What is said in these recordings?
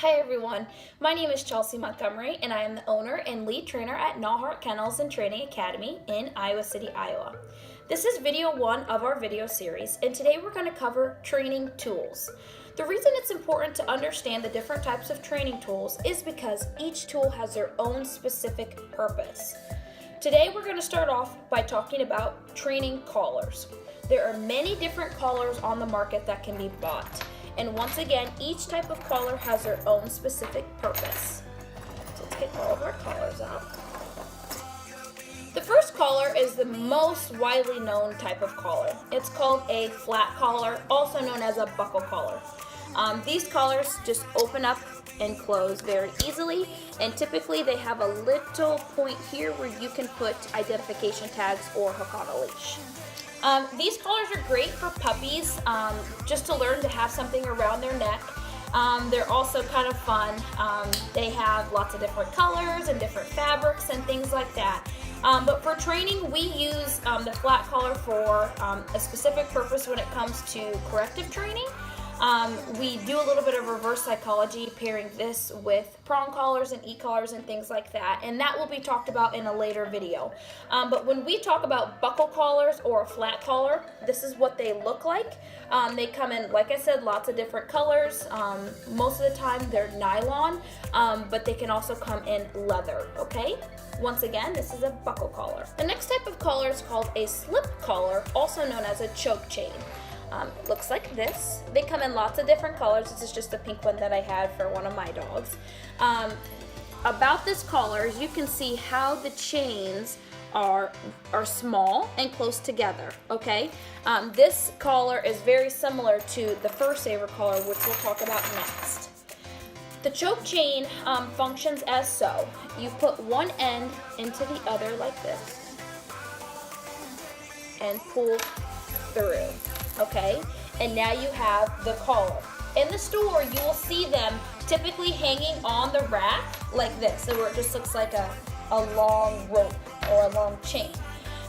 Hi everyone, my name is Chelsea Montgomery and I am the owner and lead trainer at Knallhart Kennels and Training Academy in Iowa City, Iowa. This is video 1 of our video series, and today we're going to cover training tools. The reason it's important to understand the different types of training tools is because each tool has their own specific purpose. Today we're going to start off by talking about training collars. There are many different collars on the market that can be bought. And once again, each type of collar has their own specific purpose. So let's get all of our collars out. The first collar is the most widely known type of collar. It's called a flat collar, also known as a buckle collar. These collars just open up and close very easily, and typically they have a little point here where you can put identification tags or hook on a leash. These collars are great for puppies, just to learn to have something around their neck. They're also kind of fun. They have lots of different colors and different fabrics and things like that. But for training, we use the flat collar for a specific purpose when it comes to corrective training. We do a little bit of reverse psychology, pairing this with prong collars and e-collars and things like that, and that will be talked about in a later video. But when we talk about buckle collars or a flat collar, this is what they look like. They come in, like I said, lots of different colors. Most of the time they're nylon, but they can also come in leather, okay? Once again, this is a buckle collar. The next type of collar is called a slip collar, also known as a choke chain. It looks like this. They come in lots of different colors. This is just the pink one that I had for one of my dogs. About this collar, you can see how the chains are small and close together, okay? This collar is very similar to the fur saver collar, which we'll talk about next. The choke chain functions as so. You put one end into the other like this and pull through. Okay, and now you have the collar. In the store, you will see them typically hanging on the rack like this, so where it just looks like a long rope or a long chain.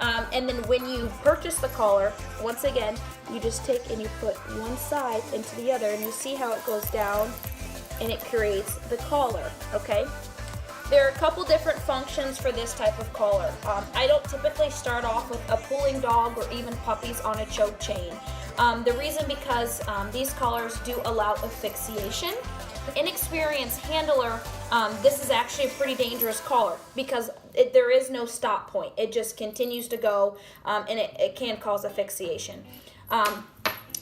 And then when you purchase the collar, once again, you just take and you put one side into the other, and you see how it goes down, and it creates the collar, okay? There are a couple different functions for this type of collar. I don't typically start off with a pulling dog or even puppies on a choke chain. The reason because these collars do allow asphyxiation. Inexperienced handler, this is actually a pretty dangerous collar because there is no stop point. It just continues to go, and it can cause asphyxiation.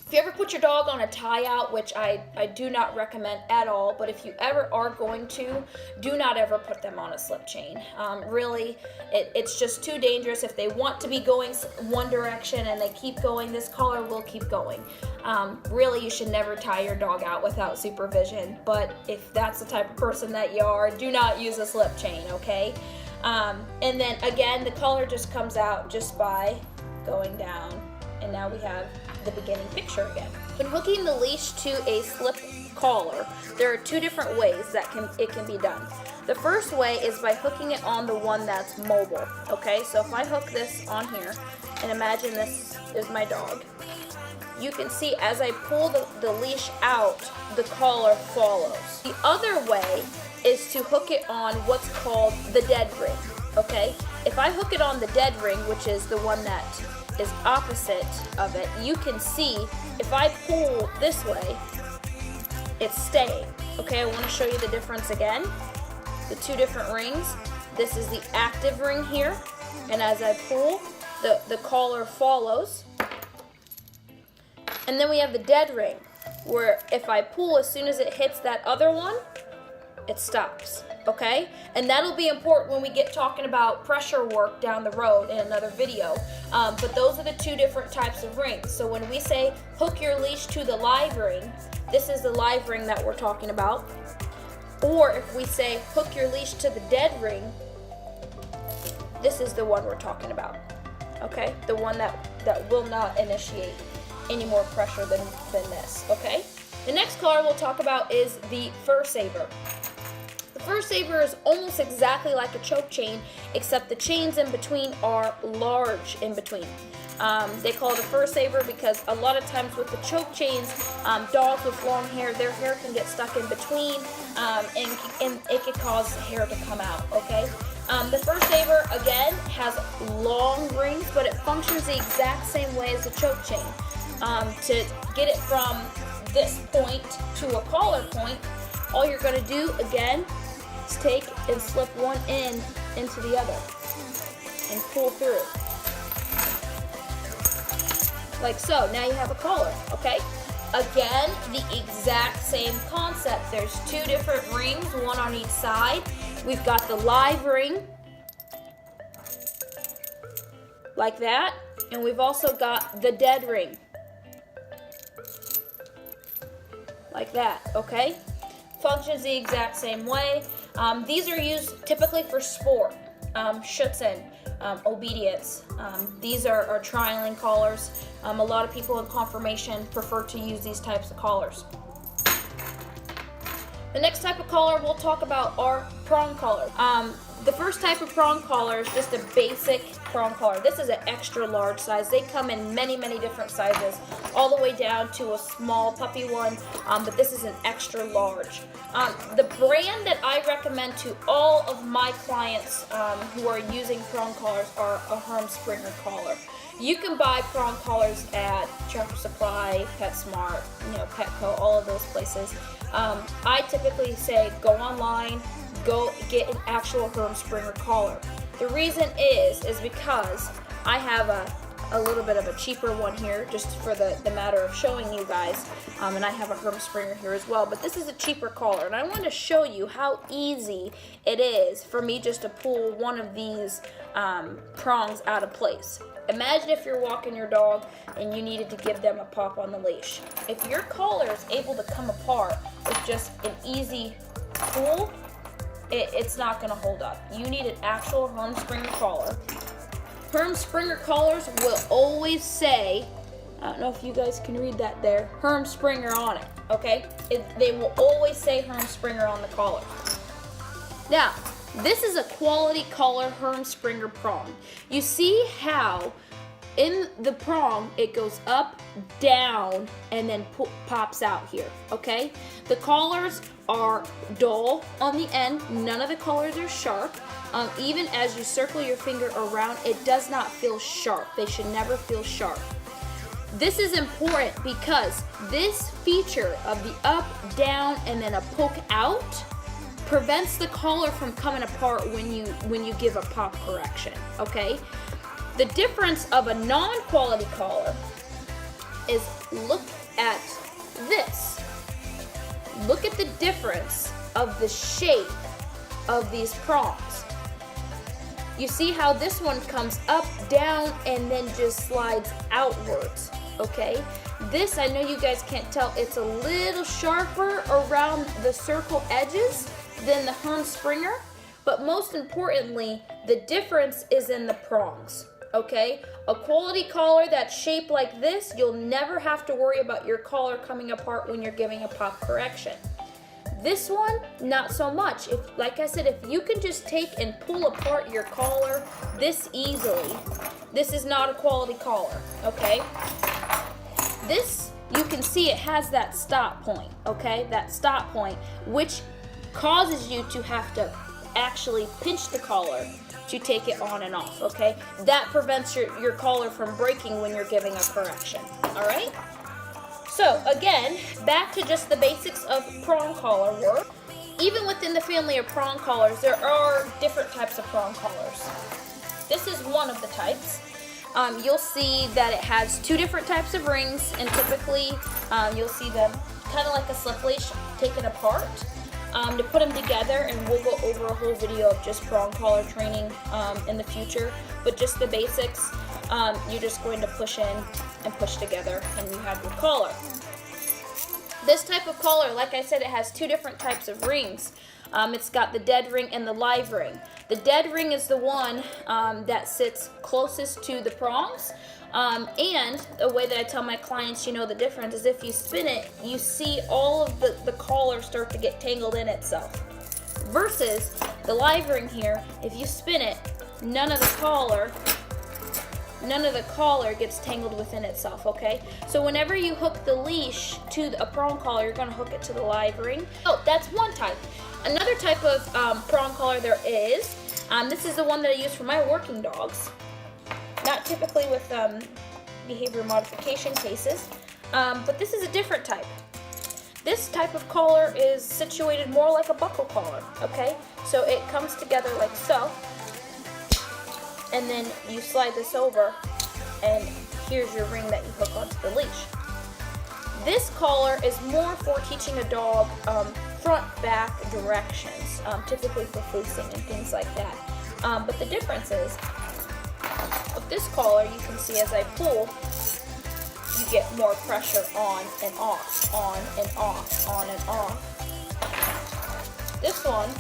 If you ever put your dog on a tie-out, which I do not recommend at all, but if you ever are going to, do not ever put them on a slip chain. Really, it's just too dangerous. If they want to be going one direction and they keep going, this collar will keep going. Really, you should never tie your dog out without supervision, but if that's the type of person that you are, do not use a slip chain, okay? And then again, the collar just comes out just by going down, and now we have the beginning picture again. When hooking the leash to a slip collar, there are two different ways that it can be done. The first way is by hooking it on the one that's mobile, okay? So if I hook this on here, and imagine this is my dog, you can see as I pull the leash out, the collar follows. The other way is to hook it on what's called the dead ring, okay? If I hook it on the dead ring, which is the one that is opposite of it, you can see if I pull this way, it's staying. Okay, I want to show you the difference again. The two different rings. This is the active ring here, and as I pull, the collar follows. And then we have the dead ring, where if I pull, as soon as it hits that other one, it stops, okay? And that'll be important when we get talking about pressure work down the road in another video. But those are the two different types of rings. So when we say hook your leash to the live ring, this is the live ring that we're talking about. Or if we say hook your leash to the dead ring, this is the one we're talking about, okay? The one that will not initiate any more pressure than this, okay? The next collar we'll talk about is the fur saver. The fur saver is almost exactly like a choke chain, except the chains in between are large in between. They call it a fur saver because a lot of times with the choke chains, dogs with long hair, their hair can get stuck in between, and it can cause hair to come out, okay? The fur saver, again, has long rings, but it functions the exact same way as the choke chain. To get it from this point to a collar point, all you're going to do, again, is take and slip one end into the other and pull through. Like so. Now you have a collar, okay? Again, the exact same concept. There's two different rings, one on each side. We've got the live ring, like that, and we've also got the dead ring, like that, okay? Functions the exact same way. These are used typically for sport, schutzen, obedience. These are trialing collars. A lot of people in conformation prefer to use these types of collars. The next type of collar we'll talk about are prong collars. The first type of prong collar is just a basic prong collar. This is an extra large size. They come in many, many different sizes, all the way down to a small puppy one, but this is an extra large. The brand that I recommend to all of my clients who are using prong collars are a Herm Springer collar. You can buy prong collars at Tractor Supply, PetSmart, Petco, all of those places. I typically say go online, go get an actual Herm Springer collar. The reason is because I have a little bit of a cheaper one here, just for the matter of showing you guys, and I have a Herm Springer here as well, but this is a cheaper collar, and I want to show you how easy it is for me just to pull one of these prongs out of place. Imagine if you're walking your dog and you needed to give them a pop on the leash. If your collar is able to come apart with just an easy pull, it's not going to hold up. You need an actual Herm Springer collar. Herm Springer collars will always say, I don't know if you guys can read that there, Herm Springer on it, okay? They will always say Herm Springer on the collar. Now, this is a quality collar Herm Springer prong. You see how in the prong it goes up, down, and then pops out here, okay? The collars are dull on the end. None of the collars are sharp. Even as you circle your finger around, it does not feel sharp. They should never feel sharp. This is important because this feature of the up, down, and then a poke out prevents the collar from coming apart when you give a pop correction, okay? The difference of a non-quality collar is, look at this. Look at the difference of the shape of these prongs. You see how this one comes up, down, and then just slides outwards, okay? This, I know you guys can't tell, it's a little sharper around the circle edges than the Herm Springer, but most importantly, the difference is in the prongs, okay? A quality collar that's shaped like this, you'll never have to worry about your collar coming apart when you're giving a pop correction. This one, not so much. Like I said, if you can just take and pull apart your collar this easily, this is not a quality collar, okay? This, you can see it has that stop point, okay? That stop point, which causes you to have to actually pinch the collar to take it on and off, okay? That prevents your collar from breaking when you're giving a correction, all right? So again, back to just the basics of prong collar work. Even within the family of prong collars, there are different types of prong collars. This is one of the types. You'll see that it has two different types of rings, and typically you'll see them kind of like a slip leash taken apart. To put them together, and we'll go over a whole video of just prong collar training in the future, but just the basics, you're just going to push in and push together, and you have your collar. This type of collar, like I said, it has two different types of rings. It's got the dead ring and the live ring. The dead ring is the one that sits closest to the prongs. And the way that I tell my clients, you know, the difference is if you spin it, you see all of the collar start to get tangled in itself. Versus the live ring here, if you spin it, none of the collar none of the collar gets tangled within itself, okay? So whenever you hook the leash to a prong collar, you're gonna hook it to the live ring. Oh, that's one type. Another type of prong collar there is, this is the one that I use for my working dogs. Not typically with behavior modification cases, but this is a different type. This type of collar is situated more like a buckle collar, okay? So it comes together like so, and then you slide this over, and here's your ring that you hook onto the leash. This collar is more for teaching a dog front-back directions, typically for fleecing and things like that. But the difference is, with this collar, you can see as I pull, you get more pressure on and off, on and off, on and off. This one,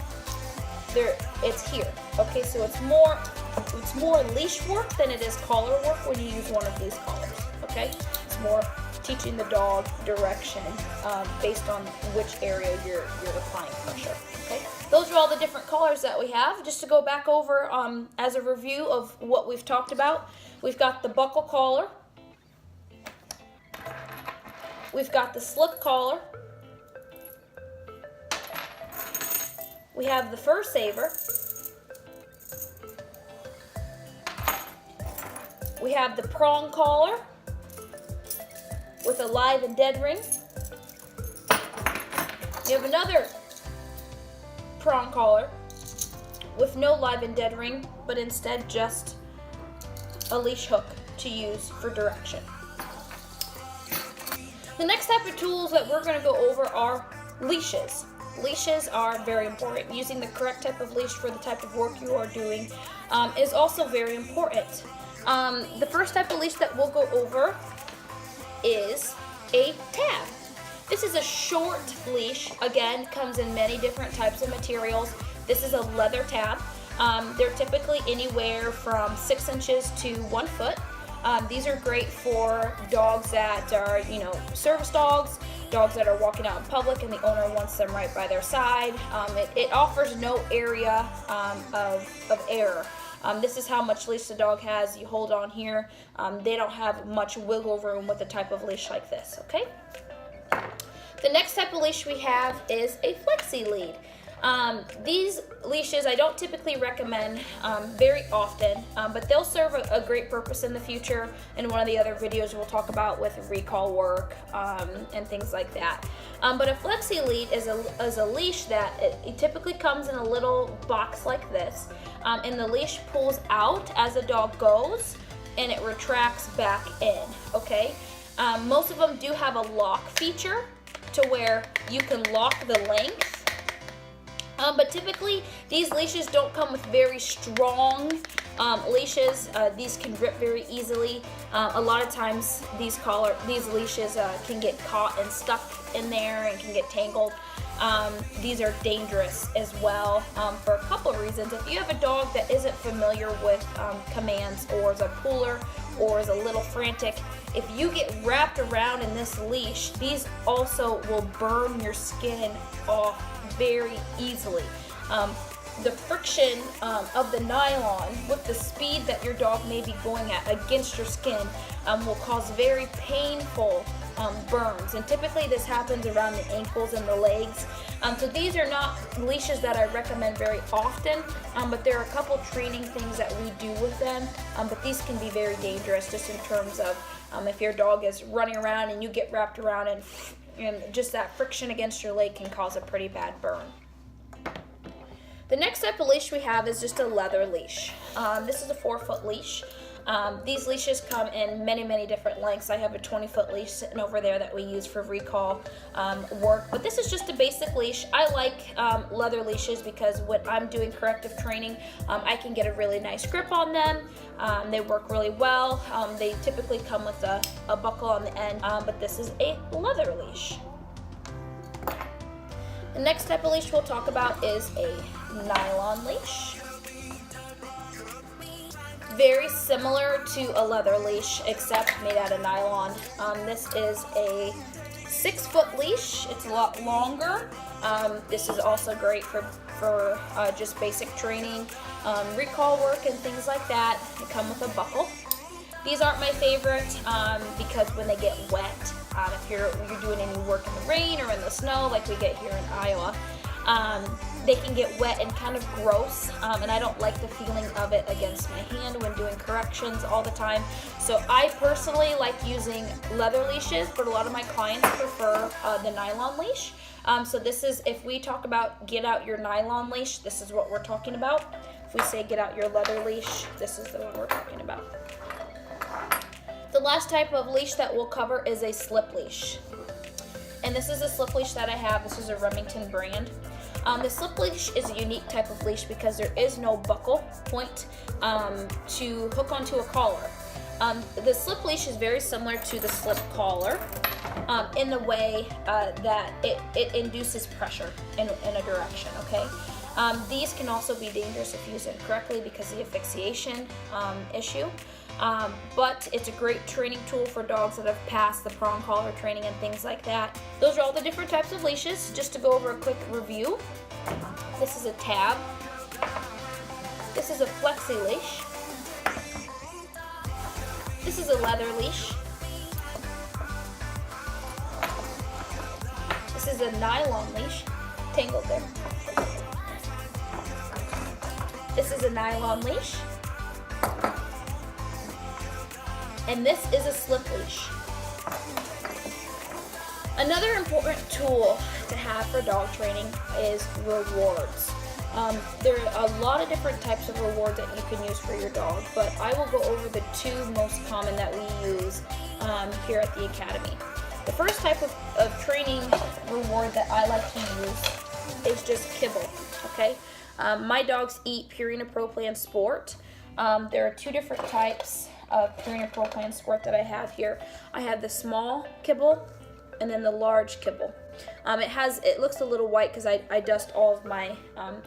it's here. Okay, so it's more leash work than it is collar work when you use one of these collars. Okay, it's more teaching the dog direction based on which area you're applying pressure. Okay, those are all the different collars that we have. Just to go back over as a review of what we've talked about, we've got the buckle collar, we've got the slip collar, we have the fur saver, we have the prong collar with a live and dead ring. You have another prong collar with no live and dead ring, but instead just a leash hook to use for direction. The next type of tools that we're going to go over are leashes. Leashes are very important. Using the correct type of leash for the type of work you are doing is also very important. The first type of leash that we'll go over is a tab. This is a short leash. Again, comes in many different types of materials. This is a leather tab. They're typically anywhere from 6 inches to 1 foot. These are great for dogs that are, service dogs, dogs that are walking out in public and the owner wants them right by their side. It offers no area of error. This is how much leash the dog has. You hold on here. They don't have much wiggle room with a type of leash like this, okay? The next type of leash we have is a flexi lead. These leashes I don't typically recommend very often, but they'll serve a great purpose in the future. In one of the other videos we'll talk about with recall work and things like that. But a flexi lead is a leash that it typically comes in a little box like this, and the leash pulls out as the dog goes, and it retracts back in, okay? Most of them do have a lock feature to where you can lock the length. But typically, these leashes don't come with very strong leashes. These can rip very easily. A lot of times, these leashes can get caught and stuck in there and can get tangled. These are dangerous as well for a couple of reasons. If you have a dog that isn't familiar with commands, or is a puller, or is a little frantic, if you get wrapped around in this leash, these also will burn your skin off very easily. The friction of the nylon with the speed that your dog may be going at against your skin will cause very painful burns, and typically this happens around the ankles and the legs. So these are not leashes that I recommend very often, but there are a couple training things that we do with them, but these can be very dangerous just in terms of if your dog is running around and you get wrapped around, and just that friction against your leg can cause a pretty bad burn. The next type of leash we have is just a leather leash. This is a 4-foot leash. These leashes come in many different lengths. I have a 20-foot leash sitting over there that we use for recall work, but this is just a basic leash. I like leather leashes because when I'm doing corrective training, I can get a really nice grip on them. They work really well. They typically come with a buckle on the end, but this is a leather leash. The next type of leash we'll talk about is a nylon leash. Very similar to a leather leash, except made out of nylon. This is a 6-foot leash. It's a lot longer. This is also great for just basic training, recall work, and things like that. They come with a buckle. These aren't my favorite because when they get wet, if you're doing any work in the rain or in the snow like we get here in Iowa, they can get wet and kind of gross, and I don't like the feeling of it against my hand when doing corrections all the time. So I personally like using leather leashes, but a lot of my clients prefer the nylon leash. So this is, if we talk about get out your nylon leash, this is what we're talking about. If we say get out your leather leash, this is the one we're talking about. The last type of leash that we'll cover is a slip leash. And this is a slip leash that I have. This is a Remington brand. The slip leash is a unique type of leash because there is no buckle point to hook onto a collar. The slip leash is very similar to the slip collar in the way that it induces pressure in a direction, okay? These can also be dangerous if used incorrectly because of the asphyxiation issue. But it's a great training tool for dogs that have passed the prong collar training and things like that. Those are all the different types of leashes. Just to go over a quick review, this is a tab. This is a flexi leash. This is a leather leash. This is a nylon leash. Tangled there. This is a nylon leash. And this is a slip leash. Another important tool to have for dog training is rewards. There are a lot of different types of rewards that you can use for your dog, but I will go over the two most common that we use here at the Academy. The first type of training reward that I like to use is just kibble, okay? My dogs eat Purina Pro Plan Sport. There are two different types of Purina Pro Plan Sport that I have here. I have the small kibble and then the large kibble. It looks a little white because I dust all of my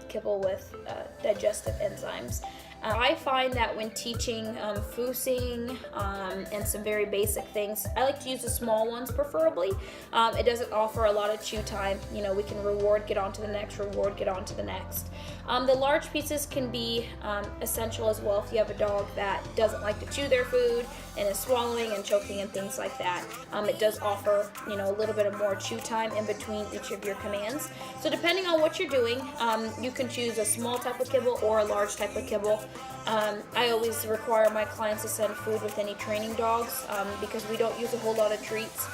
kibble with digestive enzymes. I find that when teaching foosing and some very basic things, I like to use the small ones preferably. It doesn't offer a lot of chew time. You know, we can reward, get on to the next, reward, get on to the next. The large pieces can be essential as well if you have a dog that doesn't like to chew their food and is swallowing and choking and things like that. It does offer, you know, a little bit of more chew time in between each of your commands. So depending on what you're doing, you can choose a small type of kibble or a large type of kibble. I always require my clients to send food with any training dogs because we don't use a whole lot of treats.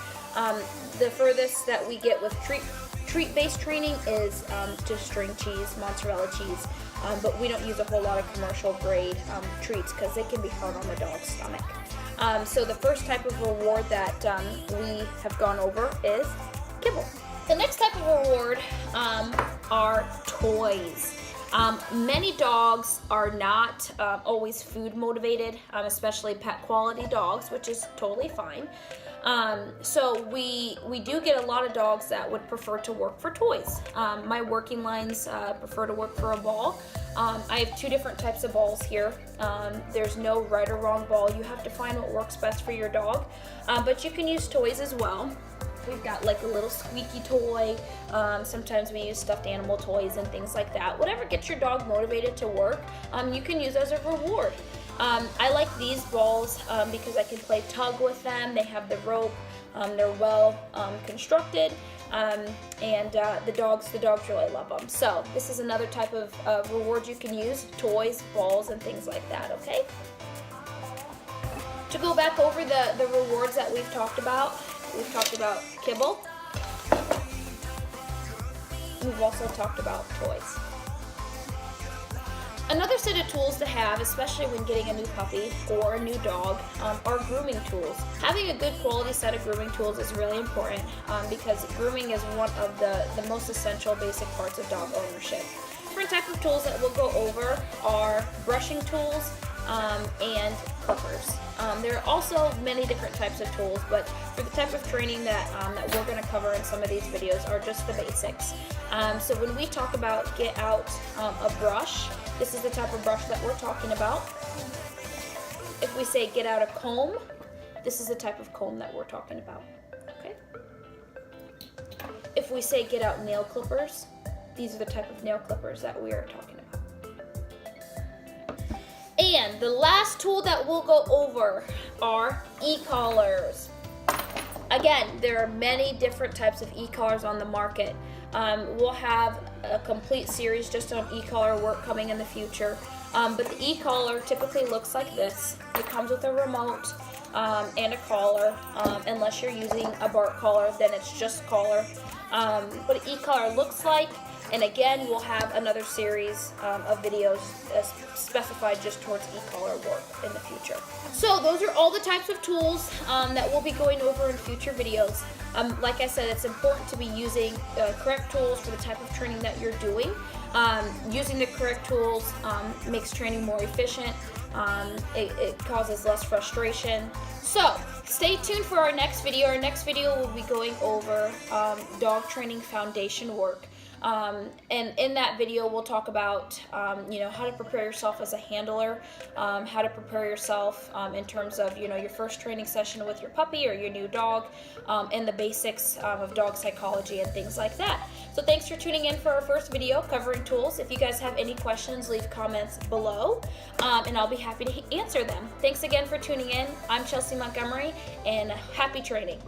The furthest that we get with treat-based training is just string cheese, mozzarella cheese, but we don't use a whole lot of commercial grade treats because they can be hard on the dog's stomach. So the first type of reward that we have gone over is kibble. The next type of reward are toys. Many dogs are not always food motivated, especially pet quality dogs, which is totally fine. So we do get a lot of dogs that would prefer to work for toys. My working lines prefer to work for a ball. I have two different types of balls here. There's no right or wrong ball. You have to find what works best for your dog, but you can use toys as well. We've got like a little squeaky toy. Sometimes we use stuffed animal toys and things like that. Whatever gets your dog motivated to work, you can use as a reward. I like these balls because I can play tug with them. They have the rope. They're well constructed, and the dogs really love them. So this is another type of reward you can use: toys, balls, and things like that. Okay. To go back over the rewards that we've talked about. We've talked about kibble. We've also talked about toys. Another set of tools to have, especially when getting a new puppy or a new dog, are grooming tools. Having a good quality set of grooming tools is really important because grooming is one of the most essential basic parts of dog ownership. Different type of tools that we'll go over are brushing tools and clippers. There are also many different types of tools, but for the type of training that we're going to cover in some of these videos are just the basics. So when we talk about get out a brush, this is the type of brush that we're talking about. If we say get out a comb, this is the type of comb that we're talking about. Okay. If we say get out nail clippers, these are the type of nail clippers that we are talking about. And the last tool that we'll go over are e-collars. Again, there are many different types of e-collars on the market. We'll have a complete series just on e-collar work coming in the future. But the e-collar typically looks like this. It comes with a remote and a collar. Unless you're using a bark collar, then it's just collar. What an e-collar looks like. And again, we'll have another series of videos specified just towards e-collar work in the future. So those are all the types of tools that we'll be going over in future videos. Like I said, it's important to be using correct tools for the type of training that you're doing. Using the correct tools makes training more efficient. It causes less frustration. So stay tuned for our next video. Our next video will be going over dog training foundation work. And in that video, we'll talk about, how to prepare yourself as a handler, how to prepare yourself in terms of, your first training session with your puppy or your new dog, and the basics of dog psychology and things like that. So thanks for tuning in for our first video covering tools. If you guys have any questions, leave comments below, and I'll be happy to answer them. Thanks again for tuning in. I'm Chelsea Montgomery, and happy training.